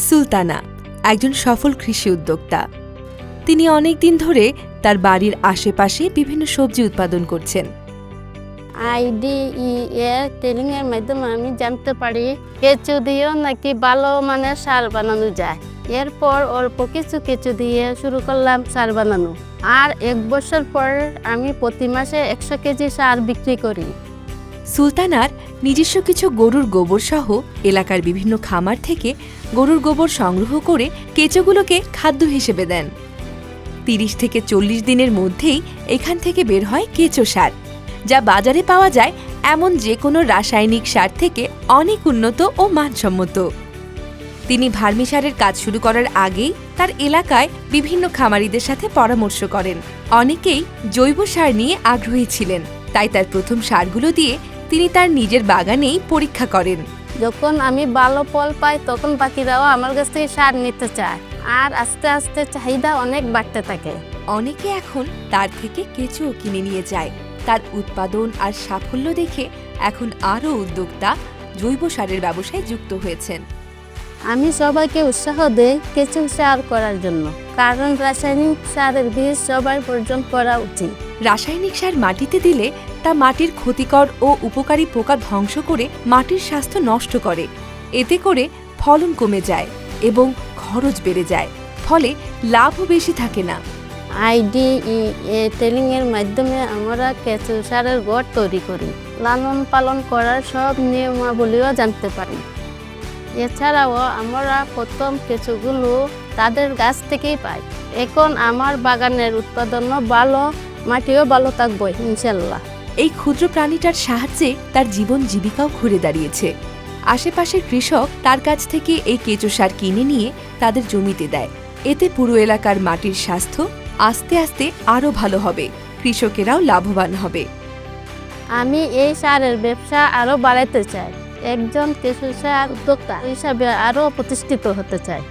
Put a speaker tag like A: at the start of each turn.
A: সুলতানা একজন সফল কৃষি উদ্যোক্তা। তিনি অনেক দিন ধরে তার বাড়ির আশেপাশে বিভিন্ন সবজি উৎপাদন করছেন।
B: IDEA ট্রেনিং এর মাধ্যমে আমি জানতে পারি কেঁচো দিয়েও নাকি ভালো মানের সার বানানো যায়। এরপর অল্প কিছু কেঁচো দিয়ে শুরু করলাম সার বানানো। আর 1 বছর পর আমি প্রতি মাসে 100 কেজি সার বিক্রি করি।
A: সুলতানার নিজস্ব কিছু গরুর গোবর সহ এলাকার বিভিন্ন খামার থেকে গরুর গোবর সংগ্রহ করে কেঁচোগুলোকে খাদ্য হিসেবে দেন। 30 থেকে 40 দিনের মধ্যেই এখান থেকে বের হয় কেঁচো সার, যা বাজারে পাওয়া যায় এমন যে কোনো রাসায়নিক সার থেকে অনেক উন্নত ও মানসম্মত। তিনি ভার্মি সারের কাজ শুরু করার আগেই তার এলাকায় বিভিন্ন খামারিদের সাথে পরামর্শ করেন। অনেকেই জৈব সার নিয়ে আগ্রহী ছিলেন, তাই তার প্রথম সারগুলো দিয়ে তিনি তার নিজের বাগানেই পরীক্ষা করেন।
B: যখন আমি ভালো ফল পাই তখন বাকিরাও আমার কাছ থেকে সার নিতে চায়, আর আস্তে আস্তে চাহিদা অনেক বাড়তে থাকে।
A: অনেকে এখন তার থেকে কেঁচোও কিনে নিয়ে যায়। তার উৎপাদন আর সাফল্য দেখে এখন আরও উদ্যোক্তা জৈব সারের ব্যবসায় যুক্ত হয়েছেন।
B: আমি সবাইকে উৎসাহ দেই কেঁচো সার করার জন্য, কারণ রাসায়নিক সারের বীজ সবাই বর্জন করা উচিত।
A: রাসায়নিক সার মাটিতে দিলে তা মাটির ক্ষতিকর ও উপকারী পোকা ধ্বংস করে মাটির স্বাস্থ্য নষ্ট করে। এতে করে ফলন কমে যায় এবং খরচ বেড়ে যায়, ফলে লাভও বেশি থাকে না।
B: IDEA ট্রেনিং এর মাধ্যমে আমরা কেঁচো সারের গড় তৈরি করি, লালন পালন করার সব নিয়মাবলীও জানতে পারি। এছাড়াও আমরা প্রথম কেঁচোগুলো তাদের গাছ থেকেই পাই। এখন আমার বাগানের উৎপাদনও ভালো, মাটিও ভালো থাকবে ইনশাল্লাহ।
A: এই ক্ষুদ্র প্রাণীটার সাহায্যে তার জীবন জীবিকাও ঘুরে দাঁড়িয়েছে। আশেপাশের কৃষক তার কাছ থেকে এই কেঁচো সার কিনে নিয়ে তাদের জমিতে দেয়। এতে পুরো এলাকার মাটির স্বাস্থ্য আস্তে আস্তে আরও ভালো হবে, কৃষকেরাও লাভবান হবে।
B: আমি এই সারের ব্যবসা আরও বাড়াতে চাই, একজন কেঁচো সার উদ্যোক্তা হিসাবে আরও প্রতিষ্ঠিত হতে চাই।